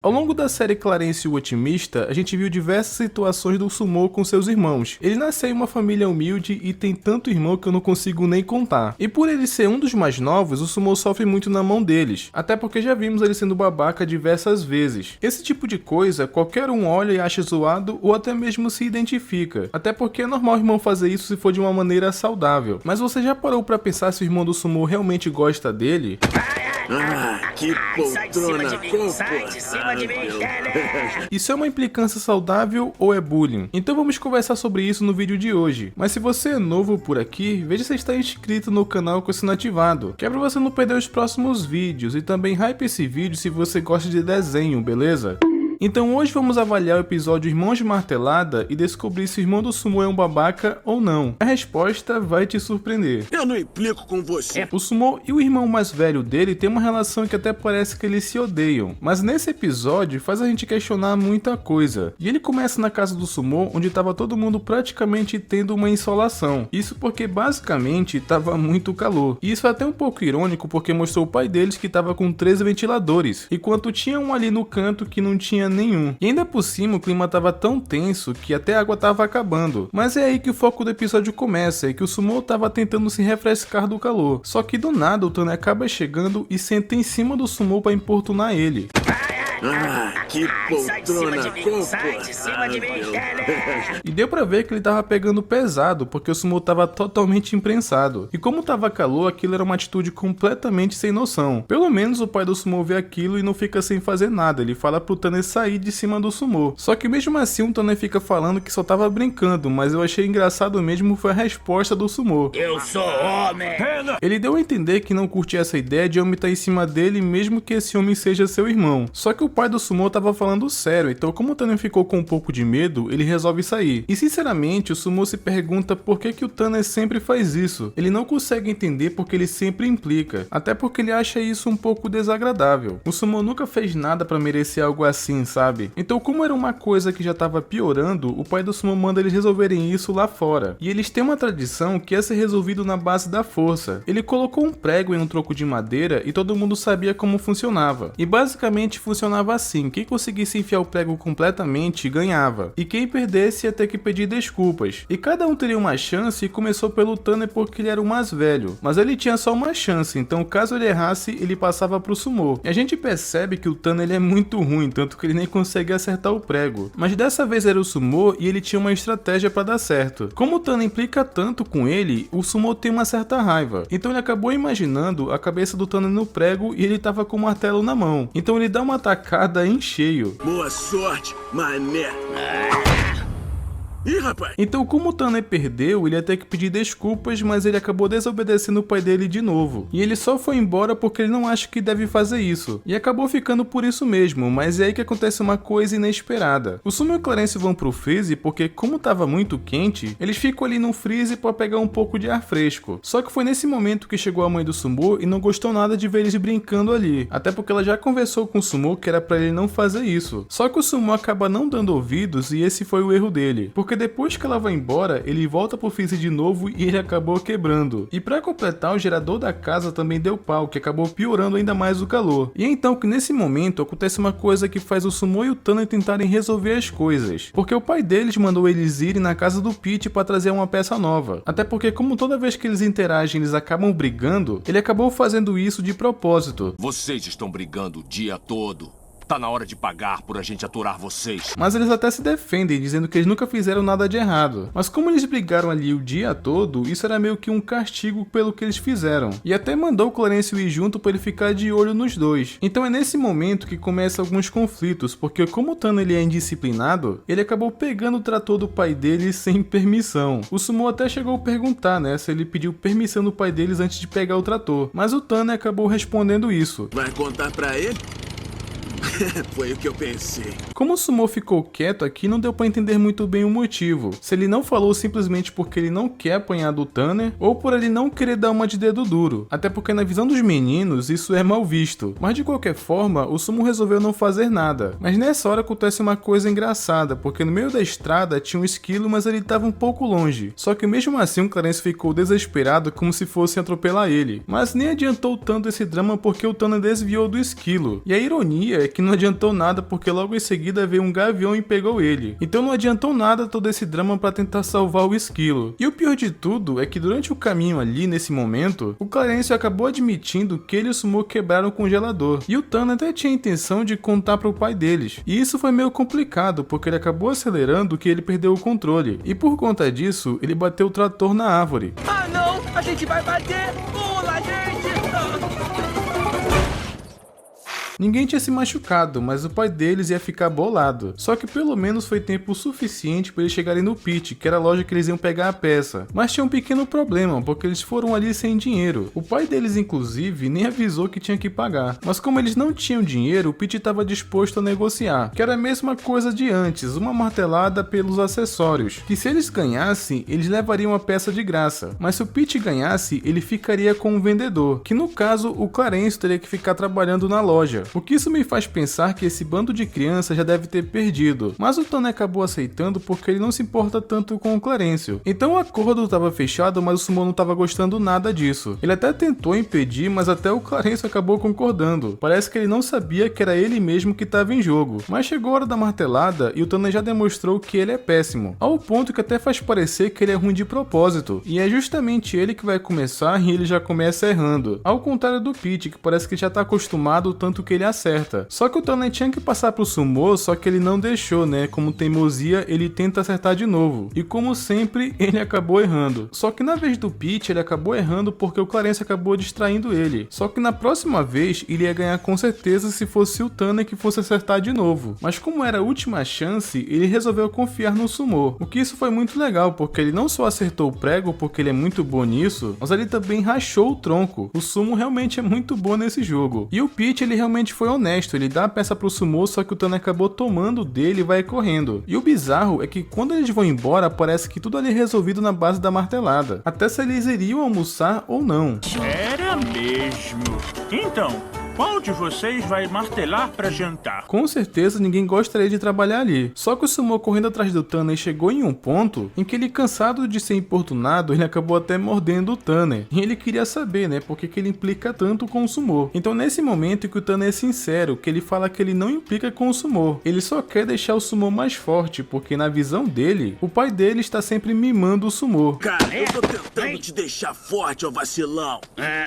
Ao longo da série Clarence o Otimista, a gente viu diversas situações do Sumo com seus irmãos. Ele nasceu em uma família humilde e tem tanto irmão que eu não consigo nem contar. E por ele ser um dos mais novos, o Sumo sofre muito na mão deles, até porque já vimos ele sendo babaca diversas vezes. Esse tipo de coisa, qualquer um olha e acha zoado ou até mesmo se identifica, até porque é normal o irmão fazer isso se for de uma maneira saudável. Mas você já parou pra pensar se o irmão do Sumo realmente gosta dele? Que poltrona Isso é uma implicância saudável ou é bullying? Então vamos conversar sobre isso no vídeo de hoje. Mas se você é novo por aqui, veja se está inscrito no canal com o sino ativado, que é pra você não perder os próximos vídeos, e também hype esse vídeo se você gosta de desenho, beleza? Então hoje vamos avaliar o episódio Irmãos de Martelada e descobrir se o irmão do Sumo é um babaca ou não. A resposta vai te surpreender. Eu não implico com você. O Sumo e o irmão mais velho dele têm uma relação que até parece que eles se odeiam, mas nesse episódio faz a gente questionar muita coisa. E ele começa na casa do Sumo, onde estava todo mundo praticamente tendo uma insolação. Isso porque basicamente estava muito calor. E isso é até um pouco irônico porque mostrou o pai deles que estava com 13 ventiladores, enquanto tinha um ali no canto que não tinha nenhum. E ainda por cima o clima tava tão tenso que até a água tava acabando. Mas é aí que o foco do episódio começa, é que o Sumo tava tentando se refrescar do calor. Só que do nada o Tane acaba chegando e senta em cima do Sumo pra importunar ele. Que poltrona E deu pra ver que ele tava pegando pesado, porque o Sumo tava totalmente imprensado. E como tava calor, aquilo era uma atitude completamente sem noção. Pelo menos o pai do Sumo vê aquilo e não fica sem fazer nada, ele fala pro Tane sair de cima do Sumo. Só que mesmo assim o Tane fica falando que só tava brincando, mas eu achei engraçado mesmo foi a resposta do Sumo. Eu sou homem. Ele deu a entender que não curtia essa ideia de homem estar em cima dele mesmo que esse homem seja seu irmão. Só que o pai do Sumo tava falando sério, então como o Tane ficou com um pouco de medo, ele resolve sair. E sinceramente, o Sumo se pergunta por que o Tane sempre faz isso. Ele não consegue entender porque ele sempre implica, até porque ele acha isso um pouco desagradável. O Sumo nunca fez nada pra merecer algo assim, sabe? Então como era uma coisa que já tava piorando, o pai do Sumo manda eles resolverem isso lá fora. E eles têm uma tradição que é ser resolvido na base da força. Ele colocou um prego em um troco de madeira e todo mundo sabia como funcionava. E basicamente funcionava assim, quem conseguisse enfiar o prego completamente ganhava, e quem perdesse ia ter que pedir desculpas. E cada um teria uma chance e começou pelo Tane porque ele era o mais velho, mas ele tinha só uma chance, então caso ele errasse, ele passava pro Sumo. E a gente percebe que o Tane ele é muito ruim, tanto que ele nem consegue acertar o prego. Mas dessa vez era o Sumo e ele tinha uma estratégia pra dar certo. Como o Tane implica tanto com ele, o Sumo tem uma certa raiva. Então ele acabou imaginando a cabeça do Tane no prego e ele tava com o martelo na mão. Então ele dá uma tacada em cheio. Boa sorte, mané. Ih, rapaz. Então como o Tane perdeu, ele ia ter que pedir desculpas, mas ele acabou desobedecendo o pai dele de novo. E ele só foi embora porque ele não acha que deve fazer isso. E acabou ficando por isso mesmo, mas é aí que acontece uma coisa inesperada. O Sumo e o Clarence vão pro freeze porque como tava muito quente, eles ficam ali no freeze pra pegar um pouco de ar fresco. Só que foi nesse momento que chegou a mãe do Sumo e não gostou nada de ver eles brincando ali. Até porque ela já conversou com o Sumo que era pra ele não fazer isso. Só que o Sumo acaba não dando ouvidos e esse foi o erro dele. Porque depois que ela vai embora, ele volta pro freeze de novo e ele acabou quebrando. E pra completar, o gerador da casa também deu pau, que acabou piorando ainda mais o calor. E é então que nesse momento acontece uma coisa que faz o Sumo e o Tane tentarem resolver as coisas. Porque o pai deles mandou eles irem na casa do Pete pra trazer uma peça nova. Até porque como toda vez que eles interagem eles acabam brigando, ele acabou fazendo isso de propósito. Vocês estão brigando o dia todo. Tá na hora de pagar por a gente aturar vocês. Mas eles até se defendem, dizendo que eles nunca fizeram nada de errado. Mas como eles brigaram ali o dia todo, isso era meio que um castigo pelo que eles fizeram. E até mandou o Clarence ir junto para ele ficar de olho nos dois. Então é nesse momento que começam alguns conflitos, porque como o Tane ele é indisciplinado, ele acabou pegando o trator do pai dele sem permissão. O Sumo até chegou a perguntar, né, se ele pediu permissão do pai deles antes de pegar o trator. Mas o Tane acabou respondendo isso. Vai contar pra ele? Foi o que eu pensei. Como o Sumo ficou quieto aqui, não deu pra entender muito bem o motivo. Se ele não falou simplesmente porque ele não quer apanhar do Tane, ou por ele não querer dar uma de dedo duro. Até porque na visão dos meninos, isso é mal visto. Mas de qualquer forma, o Sumo resolveu não fazer nada. Mas nessa hora acontece uma coisa engraçada, porque no meio da estrada tinha um esquilo, mas ele estava um pouco longe. Só que mesmo assim o Clarence ficou desesperado como se fosse atropelar ele. Mas nem adiantou tanto esse drama porque o Tane desviou do esquilo. E a ironia é é que não adiantou nada porque logo em seguida veio um gavião e pegou ele. Então não adiantou nada todo esse drama pra tentar salvar o esquilo. E o pior de tudo é que durante o caminho ali, nesse momento, o Clarence acabou admitindo que ele e o Sumo quebraram o congelador. E o Tanner até tinha a intenção de contar pro pai deles. E isso foi meio complicado, porque ele acabou acelerando que ele perdeu o controle. E por conta disso, ele bateu o trator na árvore. Ah não, a gente vai bater! Pula, gente! Ninguém tinha se machucado, mas o pai deles ia ficar bolado. Só que pelo menos foi tempo suficiente para eles chegarem no pit, que era a loja que eles iam pegar a peça. Mas tinha um pequeno problema, porque eles foram ali sem dinheiro. O pai deles, inclusive, nem avisou que tinha que pagar. Mas como eles não tinham dinheiro, o Pete estava disposto a negociar, que era a mesma coisa de antes, uma martelada pelos acessórios, que se eles ganhassem, eles levariam a peça de graça. Mas se o Pete ganhasse, ele ficaria com o vendedor, que no caso, o Clarence teria que ficar trabalhando na loja. O que isso me faz pensar que esse bando de crianças já deve ter perdido, mas o Tanner acabou aceitando porque ele não se importa tanto com o Clarence. Então o acordo estava fechado, mas o Sumo não estava gostando nada disso. Ele até tentou impedir, mas até o Clarence acabou concordando. Parece que ele não sabia que era ele mesmo que estava em jogo. Mas chegou a hora da martelada e o Tanner já demonstrou que ele é péssimo, ao ponto que até faz parecer que ele é ruim de propósito. E é justamente ele que vai começar e ele já começa errando. Ao contrário do Pete, que parece que já está acostumado tanto que ele acerta. Só que o Tanner tinha que passar pro Sumo, só que ele não deixou, né? Como teimosia, ele tenta acertar de novo. E como sempre, ele acabou errando. Só que na vez do Pete, ele acabou errando porque o Clarence acabou distraindo ele. Só que na próxima vez, ele ia ganhar com certeza se fosse o Tanner que fosse acertar de novo. Mas como era a última chance, ele resolveu confiar no Sumo. O que isso foi muito legal, porque ele não só acertou o prego porque ele é muito bom nisso, mas ele também rachou o tronco. O Sumo realmente é muito bom nesse jogo. E o Pete, ele realmente foi honesto, ele dá a peça pro Sumo, só que o Tanner acabou tomando dele e vai correndo. E o bizarro é que quando eles vão embora, parece que tudo ali é resolvido na base da martelada. Até se eles iriam almoçar ou não. Era mesmo. Então, qual de vocês vai martelar pra jantar? Com certeza ninguém gostaria de trabalhar ali. Só que o Sumo correndo atrás do Tanner chegou em um ponto em que ele, cansado de ser importunado, ele acabou até mordendo o Tanner. E ele queria saber, né, por que ele implica tanto com o Sumo. Então nesse momento que o Tanner é sincero, que ele fala que ele não implica com o Sumo. Ele só quer deixar o Sumo mais forte, porque na visão dele, o pai dele está sempre mimando o Sumo. Cara, eu tô tentando te deixar forte, ô vacilão.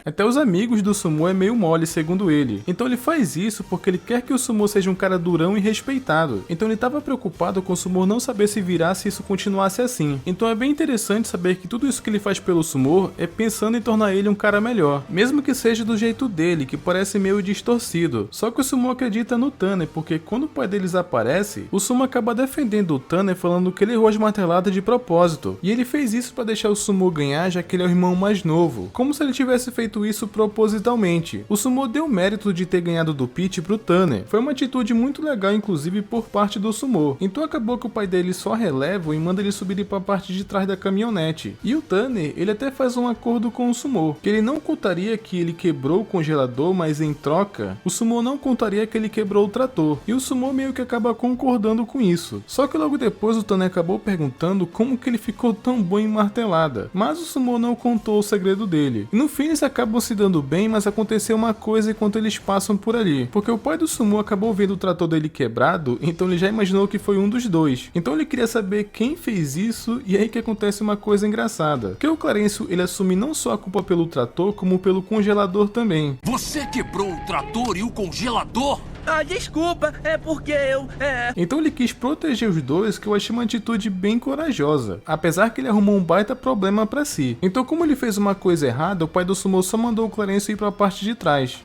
Até os amigos do Sumo é meio mole, segundo ele. Então ele faz isso porque ele quer que o Sumo seja um cara durão e respeitado. Então ele estava preocupado com o Sumo não saber se virar se isso continuasse assim. Então é bem interessante saber que tudo isso que ele faz pelo Sumo é pensando em tornar ele um cara melhor, mesmo que seja do jeito dele, que parece meio distorcido. Só que o Sumo acredita no Tanner, porque quando o pai deles aparece, o Sumo acaba defendendo o Tanner, falando que ele errou as marteladas de propósito. E ele fez isso para deixar o Sumo ganhar, já que ele é o irmão mais novo, como se ele tivesse feito isso propositalmente. O Sumo deu mérito de ter ganhado do Pete pro Tanner. Foi uma atitude muito legal, inclusive por parte do Sumo. Então acabou que o pai dele só releva e manda ele subir para a parte de trás da caminhonete. E o Tanner, ele até faz um acordo com o Sumo, que ele não contaria que ele quebrou o congelador, mas em troca, o Sumo não contaria que ele quebrou o trator. E o Sumo meio que acaba concordando com isso. Só que logo depois o Tanner acabou perguntando como que ele ficou tão bom em martelada. Mas o Sumo não contou o segredo dele. E no fim eles acabam se dando bem, mas aconteceu uma coisa enquanto eles passam por ali, porque o pai do Sumo acabou vendo o trator dele quebrado, então ele já imaginou que foi um dos dois. Então ele queria saber quem fez isso, e aí que acontece uma coisa engraçada, que o Clarence, ele assume não só a culpa pelo trator, como pelo congelador também. Você quebrou o trator e o congelador? Ah, desculpa, é porque eu... Então ele quis proteger os dois, que eu achei uma atitude bem corajosa, apesar que ele arrumou um baita problema pra si. Então como ele fez uma coisa errada, o pai do Sumo só mandou o Clarence ir pra parte de trás.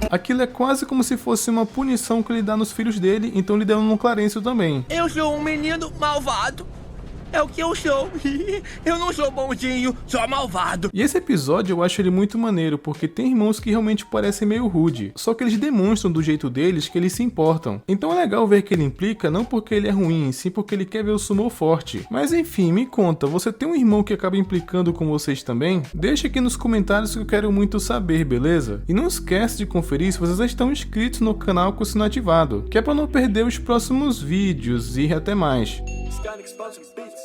Aquilo é quase como se fosse uma punição que ele dá nos filhos dele, então ele deu no Clarence também. Eu sou um menino malvado. É o que eu sou. Eu não sou bonzinho, sou malvado. E esse episódio eu acho ele muito maneiro, porque tem irmãos que realmente parecem meio rude, só que eles demonstram do jeito deles que eles se importam. Então é legal ver que ele implica não porque ele é ruim, sim porque ele quer ver o Sumo forte. Mas enfim, me conta, você tem um irmão que acaba implicando com vocês também? Deixa aqui nos comentários que eu quero muito saber, beleza? E não esquece de conferir se vocês já estão inscritos no canal com o sino ativado, que é para não perder os próximos vídeos e até mais. Skynex Sponsored Beats.